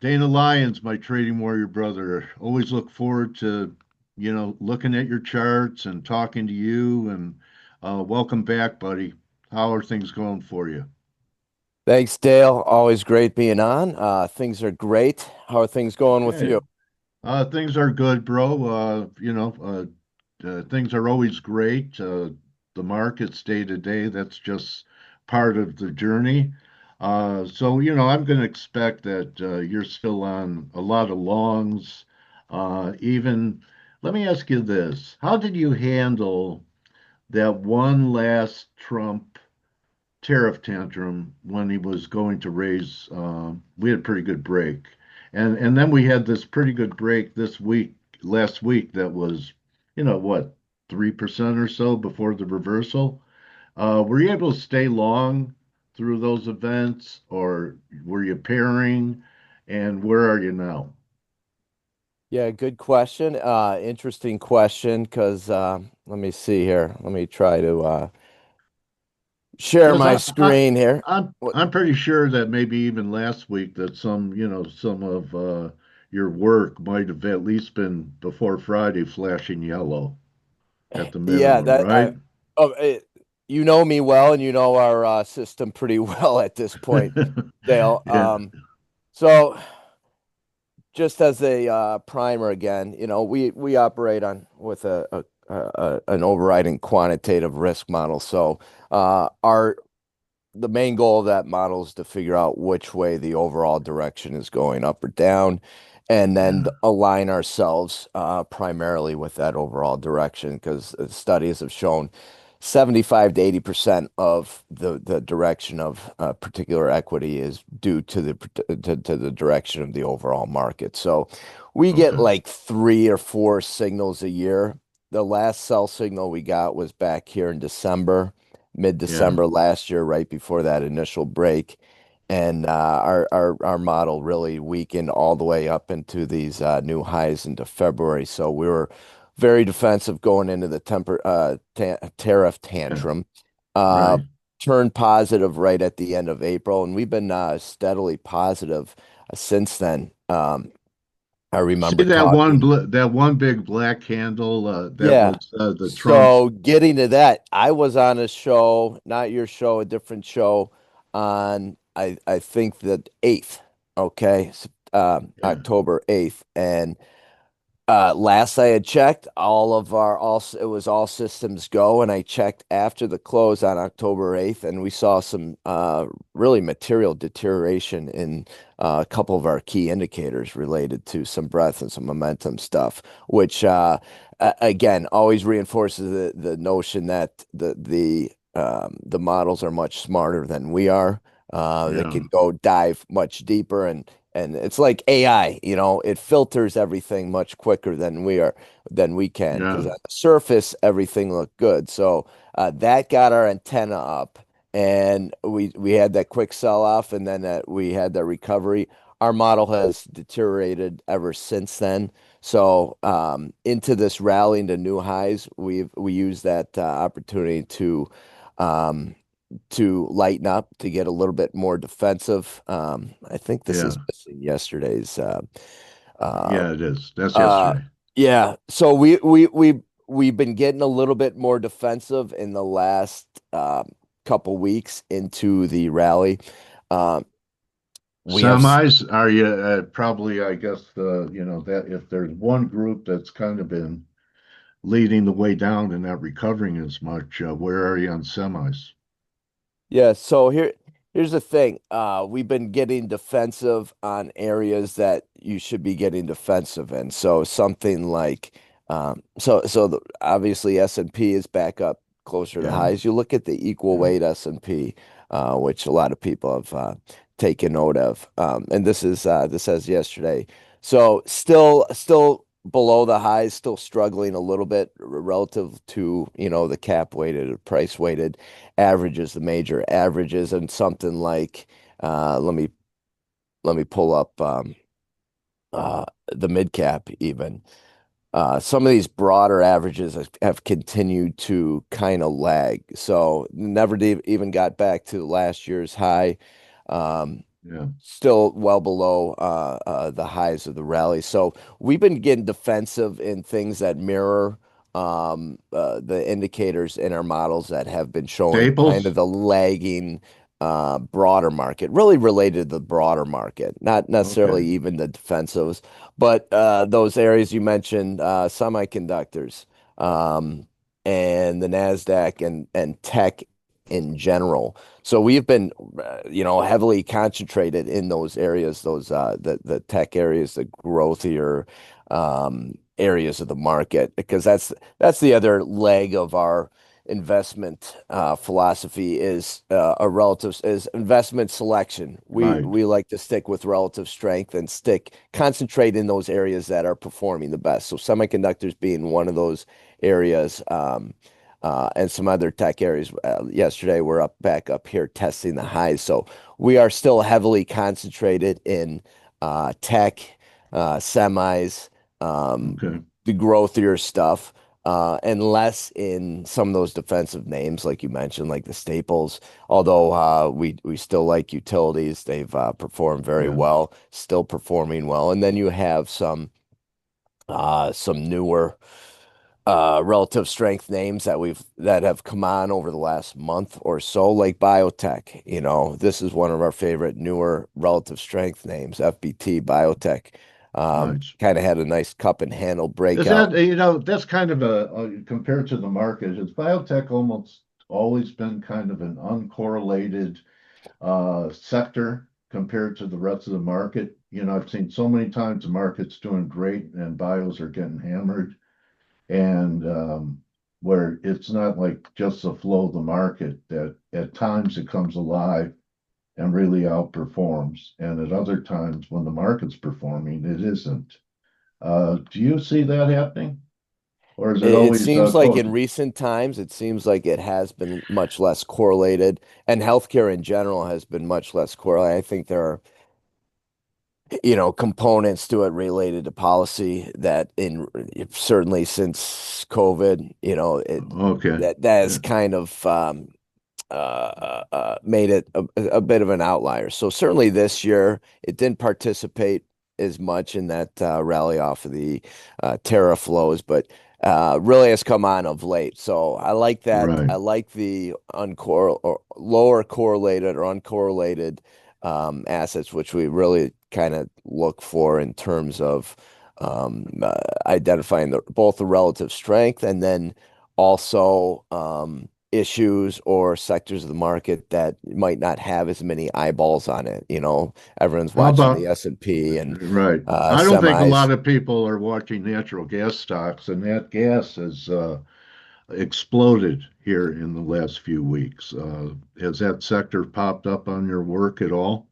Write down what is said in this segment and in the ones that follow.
Dana Lyons, my trading warrior brother. Always look forward to, looking at your charts and talking to you. And welcome back, buddy. How are things going for you? Thanks, Dale. Always great being on. Things are great. How are things going with Hey, you? things are good, bro. Things are always great. The markets day to day, that's just part of the journey. I'm going to expect that you're still on a lot of longs. Even, let me ask you this. How did you handle that one last Trump tariff tantrum when he was going to raise? We had a pretty good break. And then we had this pretty good break this week, last week, that was, what, 3% or so before the reversal. Were you able to stay long through those events, or were you pairing? And where are you now? Yeah, good question. Interesting question because let me see here. Let me try to share Because my screen here. What? I'm pretty sure that maybe even last week that some of your work might have at least been before Friday flashing yellow at the Yeah, minimum, that right? oh, you know me well, and you know our system pretty well at this point, Dale. Yeah, So just as a primer again, we operate on with an overriding quantitative risk model. So our the main goal of that model is to figure out which way the overall direction is going, up or down, and then yeah, align ourselves primarily with that overall direction because studies have shown 75 to 80% of the direction of a particular equity is due to the direction of the overall market. So we get okay, like 3 or 4 signals a year. The last sell signal we got was back here in December, yeah, mid-December last year, right before that initial break. And our model really weakened all the way up into these new highs into February. So we were very defensive going into the tariff yeah, tantrum. Uh, right. Turned positive right at the end of April, and we've been steadily positive since then. I See remember that one talking. that one big black candle that Yeah. was the Trump's. So getting to that, I was on a show, not your show, a different show on I think the 8th, okay, Yeah, October 8th. And last I had checked, it was all systems go, and I checked after the close on October 8th, and we saw some really material deterioration in a couple of our key indicators related to some breadth and some momentum stuff, which again always reinforces the notion that the models are much smarter than we are. They yeah, can go dive much deeper and it's like AI, it filters everything much quicker than we can because yeah. on the surface everything looked good. So that got our antenna up, and we had that quick sell off, and then we had that recovery. Our model has deteriorated ever since then. So into this rally into new highs, we use that opportunity um, to lighten up, to get a little bit more defensive. I think this is Yeah, missing yesterday's. Uh, yeah, it is. That's uh, yesterday. yeah. So we've been getting a little bit more defensive in the last couple weeks into the rally. Um, we have. Semis are you probably, I guess, that if there's one group that's kind of been leading the way down and not recovering as much, where are you on semis? Yeah, so here's the thing. We've been getting defensive on areas that you should be getting defensive in. So something like obviously S&P is back up closer to Yeah, highs. You look at the equal yeah, weight S&P, which a lot of people have taken note of. And this says yesterday. So still below the highs, still struggling a little bit relative to, the cap weighted or price weighted averages, the major averages, and something like let me pull up the mid cap even. Some of these broader averages have continued to kind of lag, so never even got back to last year's high. Um, Yeah. still well below the highs of the rally. So we've been getting defensive in things that mirror the indicators in our models that have been showing kind of Staples? the lagging broader market, really related to the broader market, not Okay. necessarily even the defensives, but those areas you mentioned, semiconductors, um, and the Nasdaq and tech in general. So we've been, heavily concentrated in those areas, those the tech areas, the growthier areas of the market, because that's the other leg of our investment philosophy is a relative is investment selection. We Right. we like to stick with relative strength and concentrate in those areas that are performing the best. So semiconductors being one of those areas. And some other tech areas. Yesterday, we're back up here testing the highs. So we are still heavily concentrated in tech, semis, um, Okay. the growthier stuff, and less in some of those defensive names, like you mentioned, like the staples. Although we still like utilities, they've performed very Yeah. well, still performing well. And then you have some newer relative strength names that have come on over the last month or so, like Biotech. This is one of our favorite newer relative strength names, FBT Biotech. Right. Kind of had a nice cup and handle Is breakout. that, that's kind of compared to the market, has biotech almost always been kind of an uncorrelated sector compared to the rest of the market? I've seen so many times the market's doing great and bios are getting hammered, and where it's not like just the flow of the market, that at times it comes alive and really outperforms, and at other times when the market's performing, it isn't. Do you see that happening? Or is it It always seems like in close? recent times, it seems like it has been much less correlated, and healthcare in general has been much less correlated. I think there are components to it related to policy that in certainly since COVID, Okay. that has Yeah. kind of made it a bit of an outlier. So certainly this year, it didn't participate as much in that rally off of the tariff lows, but really has come on of late. So I like that. Right. I like the or lower correlated or uncorrelated assets, which we really kind of look for in terms of identifying both the relative strength and then also issues or sectors of the market that might not have as many eyeballs on it. Everyone's How watching the about, S&P and right. I don't think a semis. lot of people are watching natural gas stocks, and that gas has exploded here in the last few weeks. Has that sector popped up on your work at all?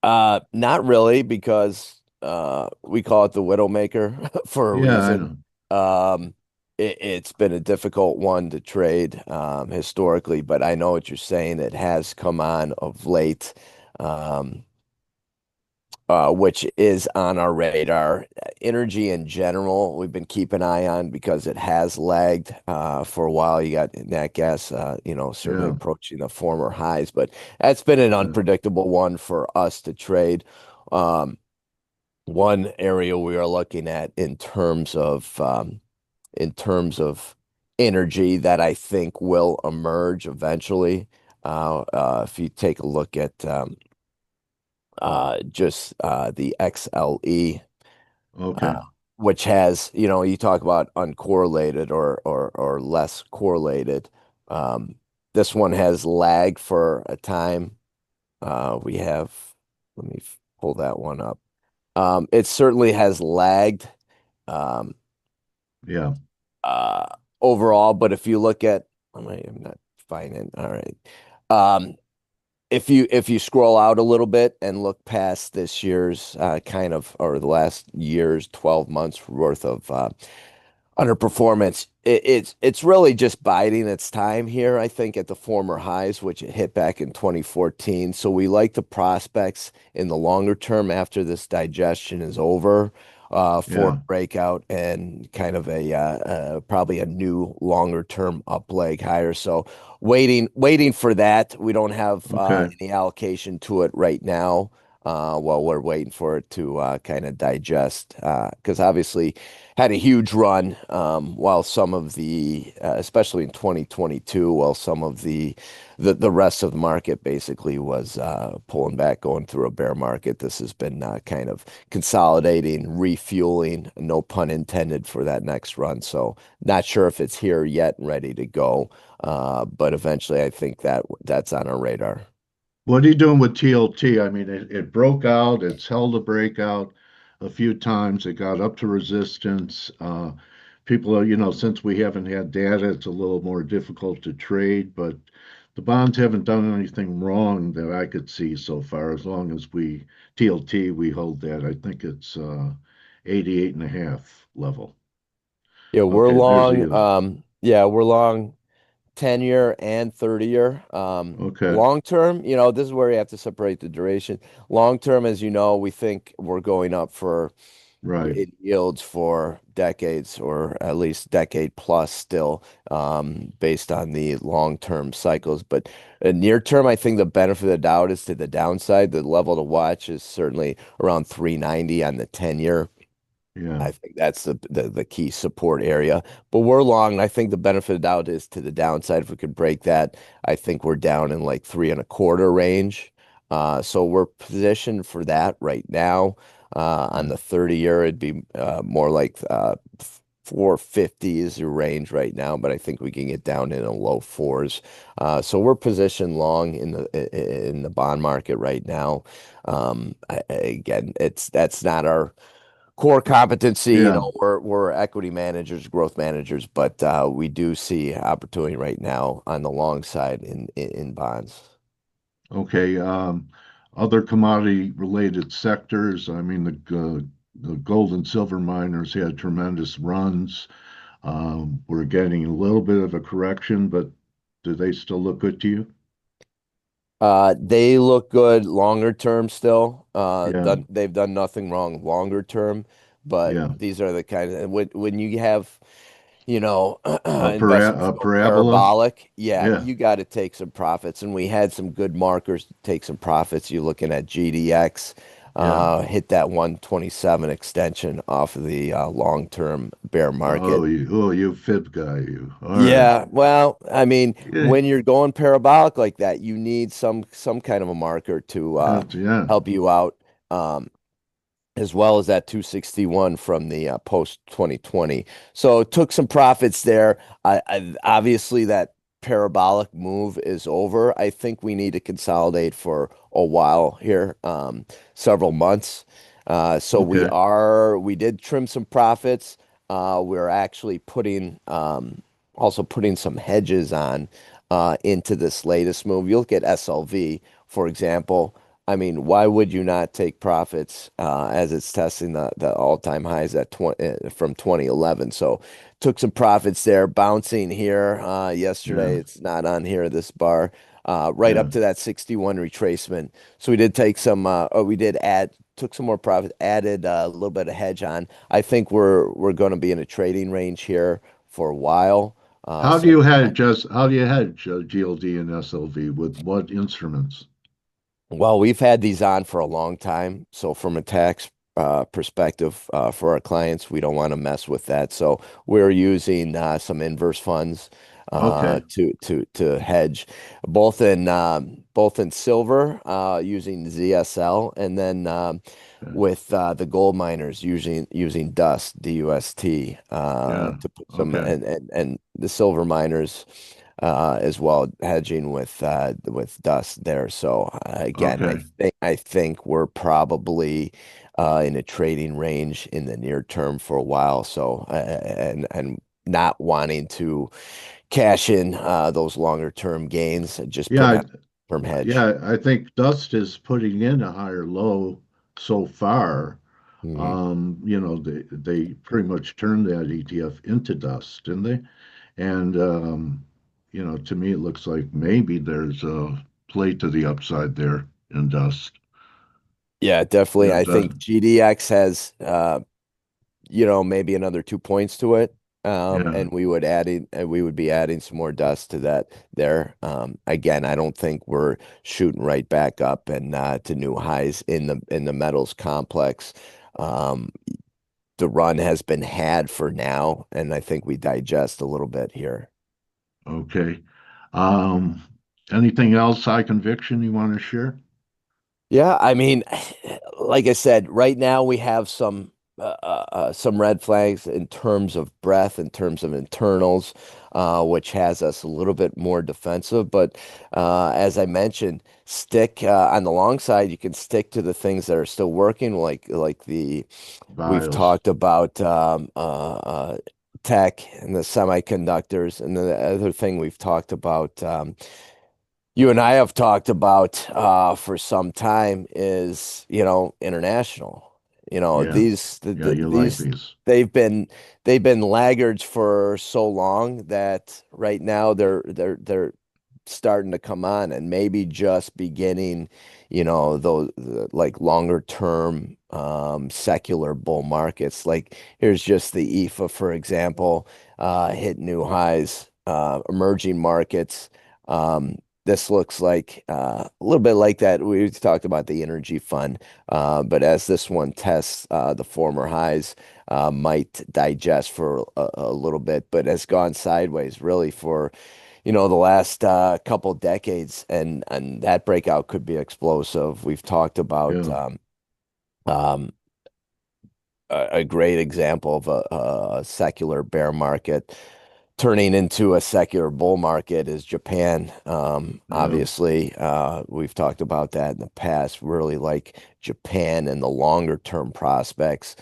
Not really, because we call it the Widowmaker for a Yeah, I reason. know. Um, it's been a difficult one to trade historically, but I know what you're saying. It has come on of late, um, which is on our radar. Energy in general, we've been keeping an eye on because it has lagged for a while. You got nat gas, certainly Yeah. approaching the former highs, but that's been an Yeah. unpredictable one for us to trade. Um, One area we are looking at in terms of energy that I think will emerge eventually. If you take a look at just the XLE, Okay. uh, which has, you talk about uncorrelated or less correlated. Um, this one has lagged for a time. We have, let me pull that one up. It certainly has lagged um, Yeah. uh, overall, but if you look at, I'm not finding. All right. Um, if you scroll out a little bit and look past this year's kind of or the last year's 12 months worth of underperformance, it's really just biding its time here, I think, at the former highs, which it hit back in 2014. So we like the prospects in the longer term after this digestion is over. for Yeah. breakout and kind of probably a new longer term up leg higher. So waiting for that. We don't have Okay. any allocation to it right now. While we're waiting for it to kind of digest, because obviously had a huge run while some of especially in 2022, while some of the rest of the market basically was pulling back, going through a bear market. This has been kind of consolidating, refueling, no pun intended for that next run. So not sure if it's here yet and ready to go, but eventually I think that's on our radar. What are you doing with TLT? I mean, it broke out, it's held a breakout a few times. It got up to resistance. People are, since we haven't had data, it's a little more difficult to trade, but the bonds haven't done anything wrong that I could see so far. As long as TLT, we hold that. I think it's 88 and a half level. Yeah, Okay, there's a yield. we're long 10-year and 30-year. Okay, Long term, this is where you have to separate the duration. Long term, as you know, we think we're going up for right. it yields for decades or at least decade plus still, based on the long-term cycles. But near term, I think the benefit of the doubt is to the downside. The level to watch is certainly around 390 on the 10-year. Yeah. I think that's the key support area. But we're long. I think the benefit of doubt is to the downside. If we could break that, I think we're down in like 3.25 range. So we're positioned for that right now. On Yeah. the 30-year, it'd be more like 450 is the range right now, but I think we can get down in the low fours. So we're positioned long in the bond market right now. Again, that's not our core competency. Yeah. We're equity managers, growth managers, but we do see opportunity right now on the long side in bonds. Okay. Other commodity related sectors. I mean, the gold and silver miners had tremendous runs. We're getting a little bit of a correction, but do they still look good to you? They look good longer term still. Yeah. They've done nothing wrong longer term, but Yeah. these are the kind of when you have investments A go parabola. parabolic. Yeah, Yeah. you got to take some profits. And we had some good markers to take some profits. You're looking at GDX, Yeah. hit that 127 extension off of the long-term bear market. You fib guy, you. All right. Yeah, well, I mean, Yeah. when you're going parabolic like that, you need some kind of a marker to Yeah. help you out. Um, as well as that 261 from the post 2020. So took some profits there. Obviously that parabolic move is over. I think we need to consolidate for a while here, several months. So Okay. we did trim some profits. We're actually also putting some hedges on into this latest move. You look at SLV, for example. I mean, why would you not take profits as it's testing the all-time highs at 20 from 2011? So took some profits there, bouncing here Yeah. yesterday. It's not on here, this bar, right Yeah. up to that 61 retracement. So we did take some, we did took some more profit, added a little bit of hedge on. I think we're going to be in a trading range here for a while. So How do you hedge GLD and SLV with what instruments? Well, we've had these on for a long time. So from a tax perspective, for our clients, we don't want to mess with that. So we're using some inverse funds Okay. to hedge, both in silver, using ZSL, and then Okay. with the gold miners using DUST, Yeah. to put some, Okay. and the silver miners as well, hedging with dust there. So again, Okay. I think we're probably in a trading range in the near term for a while. So and not wanting to cash in those longer term gains, just Yeah. put on term hedge. Yeah. I think Dust is putting in a higher low so far. Mhm. They pretty much turned that ETF into Dust, didn't they? And to me, it looks like maybe there's a play to the upside there in Dust. Yeah, definitely. Yeah, I think GDX has maybe another 2 points to it. Yeah. And we would be adding some more dust to that there. Again, I don't think we're shooting right back up and to new highs in the metals complex. Um, the run has been had for now, and I think we digest a little bit here. Okay. Um, Anything else high conviction you want to share? Yeah, I mean, like I said, right now we have some red flags in terms of breadth, in terms of internals, which has us a little bit more defensive. But as I mentioned, stick on the long side. You can stick to the things that are still working, like the we've BIOS. talked about tech and the semiconductors, and the other thing we've talked about. You and I have talked about for some time is, international. Yeah. These Yeah, you like these these. they've been they've been laggards for so long that right now they're starting to come on and maybe just beginning, those like longer term secular bull markets. Like here's just the EFA, for example, hit new highs, emerging markets. Um, this looks like a little bit like that. We talked about the energy fund, but as this one tests the former highs, might digest for a little bit, but has gone sideways really for the last couple decades, and that breakout could be explosive. We've talked about Yeah. um, a great example of a secular bear market turning into a secular bull market is Japan. Yeah. Obviously, we've talked about that in the past. Really like Japan and the longer term prospects.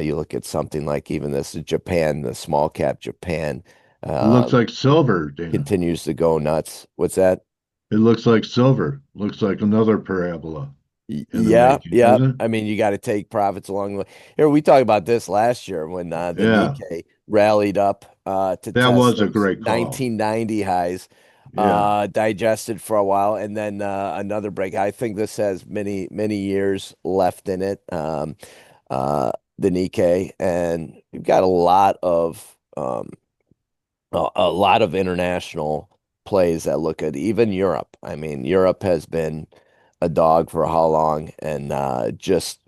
You look at something like even this Japan, the small cap Japan, It uh, looks like silver, Dan. continues to go nuts. What's that? It looks like silver. Looks like another parabola in the Yeah, making, yeah. doesn't I mean, you got to take profits along the way. Here, we talked about this last year when it? the Yeah. Nikkei rallied up to That test was a those great call. 1990 highs, Yeah. digested for a while, and then another break. I think this has many, many years left in it, the Nikkei, and you've got a lot of international plays that look at even Europe. I mean, Europe has been a dog for how long, and just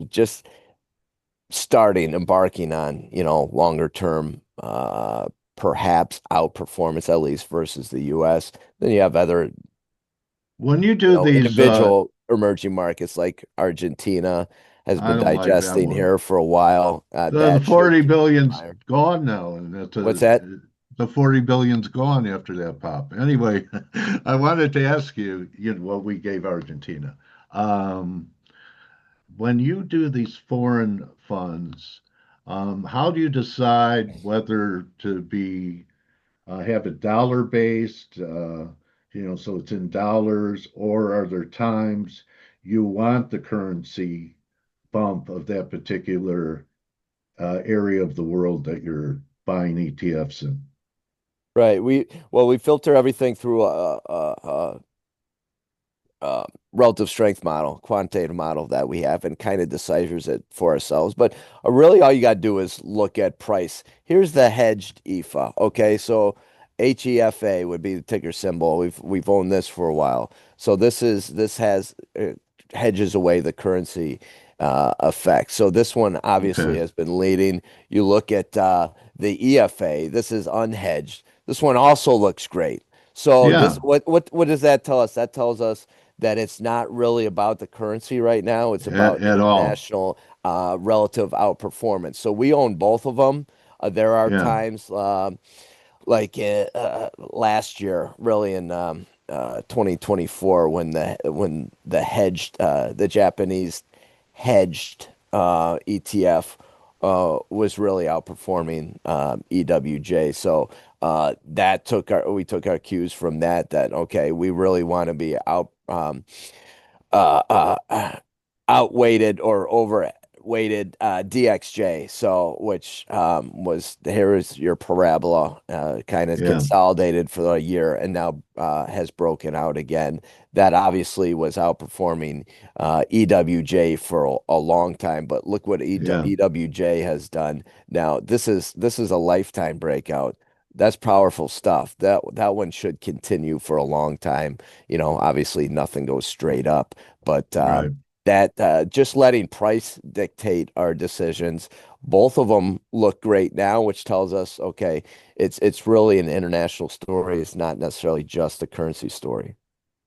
embarking on, longer term, perhaps outperformance at least versus the US. Then you have other, When you do these, individual emerging markets like Argentina has I been don't like that digesting one. here for a while. The That should 40 continue billion's higher. gone now, and What's that? the 40 billion's gone after that pop. Anyway, I wanted to ask you, what we gave Argentina. Um, when you do these foreign funds, how do you decide whether to be have it dollar based, so it's in dollars, or are there times you want the currency bump of that particular area of the world that you're buying ETFs in? Right. We filter everything through relative strength model, quantitative model that we have, and kind of deciphers it for ourselves. But really, all you got to do is look at price. Here's the hedged EFA. Okay, so HEFA would be the ticker symbol. We've owned this for a while. So this has hedges away the currency effect. So this one obviously Okay. has been leading. You look at the EFA. This is unhedged. This one also looks great. So this Yeah, what does that tell us? That tells us that it's not really about the currency right now. It's about at all. international relative outperformance. So we own both of them. There are Yeah. times like last year, really in 2024, when the Japanese hedged ETF was really outperforming EWJ. So we took our cues from that okay, we really want to be uh, uh, outweighted or over weighted DXJ. So, which was here is your parabola, kind of Yeah, consolidated for a year and now has broken out again. That obviously was outperforming EWJ for a long time, but look what yeah, EWJ has done now. This is a lifetime breakout. That's powerful stuff. That one should continue for a long time. Obviously nothing goes straight up, but right. that just letting price dictate our decisions. Both of them look great now, which tells us, okay, it's really an international story. It's not necessarily just a currency story.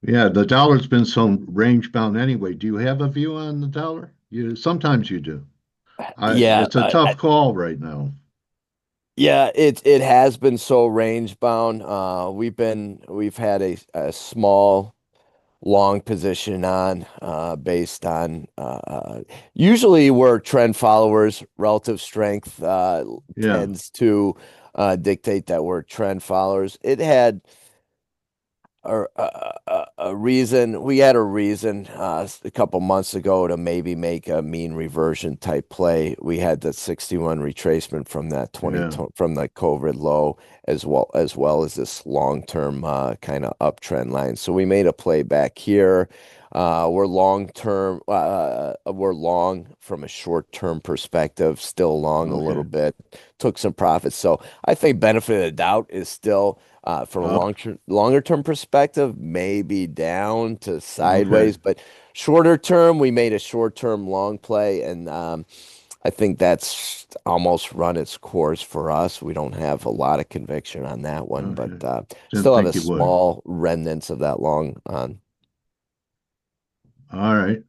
Yeah, the dollar's been so range bound anyway. Do you have a view on the dollar? Sometimes you do. Yeah, It's a tough call right now. yeah, it has been so range bound. We've had a small long position on based on usually we're trend followers. Relative strength Yeah, tends to dictate that we're trend followers. It had a reason. We had a reason a couple months ago to maybe make a mean reversion type play. We had the 61 retracement from that 20 yeah. from the COVID low, as well as this long-term kind of uptrend line. So we made a play back here. We're long term. We're long from a short-term perspective, still long a little Okay. bit. Took some profits. So I think benefit of the doubt is still from a Up. longer term perspective, maybe down to Okay. sideways, but shorter term, we made a short term long play, and I think that's almost run its course for us. We don't have a lot of conviction on that one, but Okay. Didn't still have a think you would. small remnants of that long on. All right.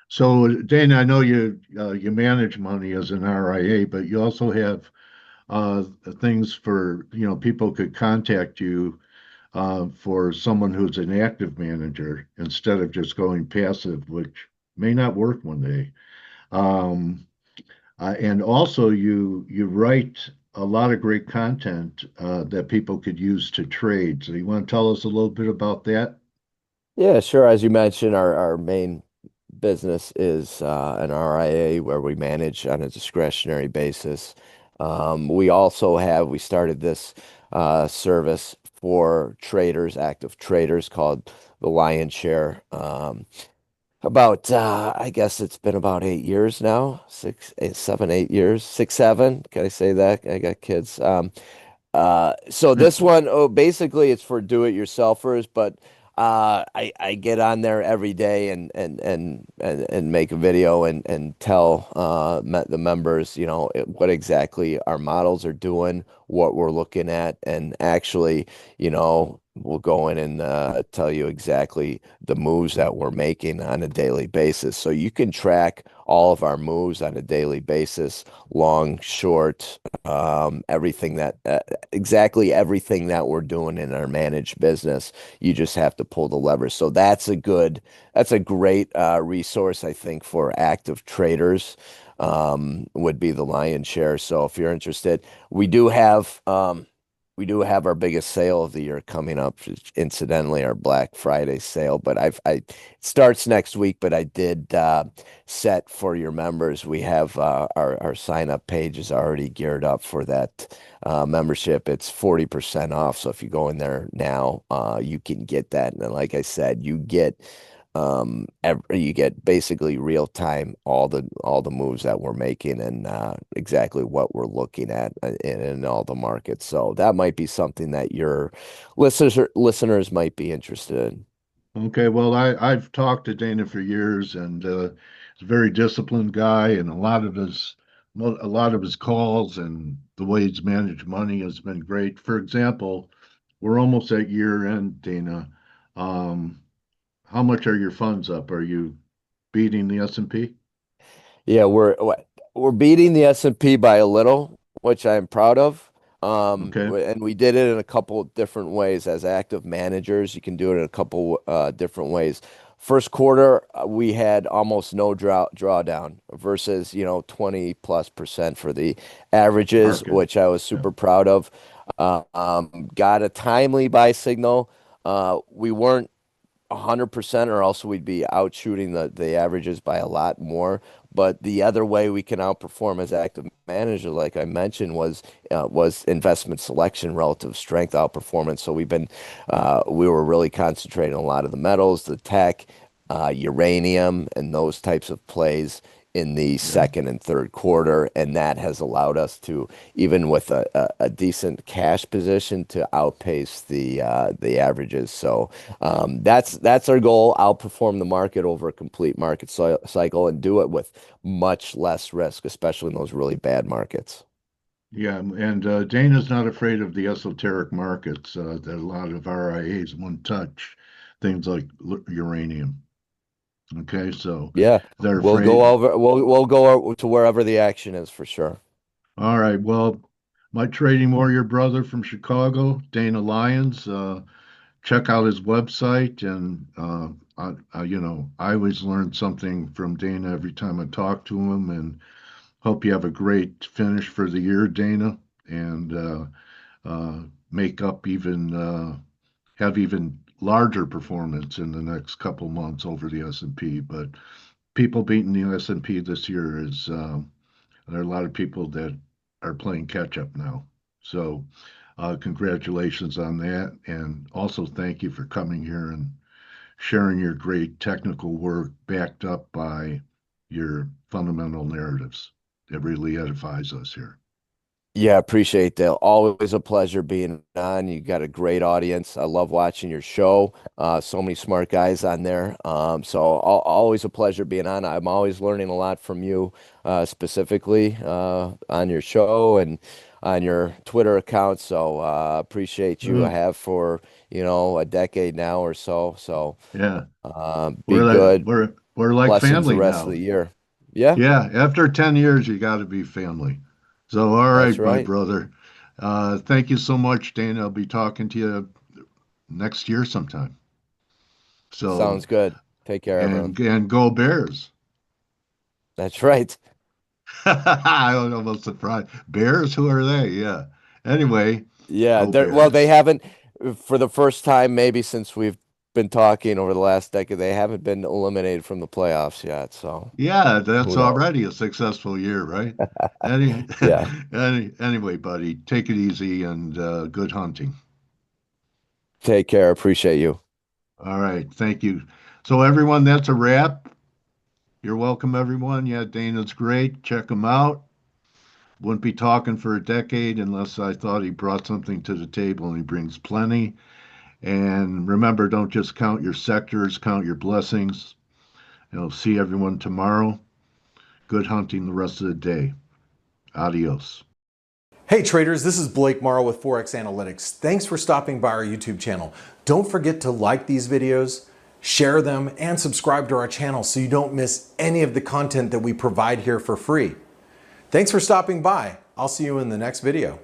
So, Dana, I know you manage money as an RIA, but you also have uh, things for, people could contact you for someone who's an active manager instead of just going passive, which may not work one day. Um, and also, you write a lot of great content that people could use to trade. So, you want to tell us a little bit about that? Yeah, sure. As you mentioned, our main business is an RIA where we manage on a discretionary basis. We started this service for traders, active traders called the Lion Share. I guess it's been about 8 years now, 7, 8 years, 6, 7. Can I say that? I got kids. So this one, oh, basically it's for do-it-yourselfers, but I get on there every day and make a video and tell the members, what exactly our models are doing, what we're looking at, and actually, we'll go in and tell you exactly the moves that we're making on a daily basis. So you can track all of our moves on a daily basis, long, short, everything that exactly everything that we're doing in our managed business. You just have to pull the levers. So that's a great resource, I think, for active traders. Would be the lion's share. So if you're interested, we do have our biggest sale of the year coming up. Incidentally, our Black Friday sale, but it starts next week. But I did set for your members. We have our sign up page is already geared up for that membership. It's 40% off. So if you go in there now, you can get that. And then, like I said, you get basically real time all the moves that we're making and exactly what we're looking at in all the markets. So that might be something that your listeners might be interested in. Okay, well, I've talked to Dana for years, and he's a very disciplined guy, and a lot of his calls and the way he's managed money has been great. For example, we're almost at year end, Dana. Um, how much are your funds up? Are you beating the S&P? Yeah, we're beating the S&P by a little, which I'm proud of. Okay, And we did it in a couple of different ways as active managers. You can do it in a couple different ways. First quarter, we had almost no drawdown versus, 20 plus percent for the averages, market. which I was Yeah. super proud of. Got a timely buy signal. We weren't 100%, or else we'd be out shooting the averages by a lot more. But the other way we can outperform as active manager, like I mentioned, was investment selection, relative strength outperformance. So we were really concentrating on a lot of the metals, the tech, uranium, and those types of plays in the Yeah. second and third quarter, and that has allowed us to, even with a decent cash position, to outpace the averages. So that's our goal: outperform the market over a complete market cycle, and do it with much less risk, especially in those really bad markets. Yeah, and Dana's not afraid of the esoteric markets that a lot of RIAs won't touch, things like uranium. Okay, so Yeah, they're afraid. we'll go to wherever the action is for sure. All right, well, my trading warrior brother from Chicago, Dana Lyons, check out his website, and I always learn something from Dana every time I talk to him, and hope you have a great finish for the year, Dana, and make up even have even larger performance in the next couple months over the S&P. But people beating the S&P this year is there are a lot of people that are playing catch up now. So congratulations on that, and also thank you for coming here and sharing your great technical work backed up by your fundamental narratives. It really edifies us here. Yeah, appreciate that. Always a pleasure being on. You got a great audience. I love watching your show. So many smart guys on there. Always a pleasure being on. I'm always learning a lot from you, specifically on your show and on your Twitter account. So appreciate you. I Mm, have for a decade now or so. So yeah, be good. we're like Blessings the family rest of now. the year. Yeah, Yeah, after 10 years, you got to be family. So, all that's right, my right. brother. Thank you so much, Dana. I'll be talking to you next year sometime. So, Sounds good. Take care, everyone. and go Bears. That's right. I was almost surprised. Bears, who are they? Yeah. Anyway, Yeah, go they Bears. haven't, for the first time maybe since we've been talking over the last decade, they haven't been eliminated from the playoffs yet. So Yeah, that's who knows? already a successful year, right? Any, Yeah. anyway, buddy, take it easy and good hunting. Take care. Appreciate you. All right, thank you. So, everyone, that's a wrap. You're welcome, everyone. Yeah, Dana's great. Check him out. Wouldn't be talking for a decade unless I thought he brought something to the table, and he brings plenty. And remember, don't just count your sectors, count your blessings. And I'll see everyone tomorrow. Good hunting the rest of the day. Adios. Hey traders, this is Blake Morrow with ForexAnalytix. Thanks for stopping by our YouTube channel. Don't forget to like these videos, share them, and subscribe to our channel so you don't miss any of the content that we provide here for free. Thanks for stopping by. I'll see you in the next video.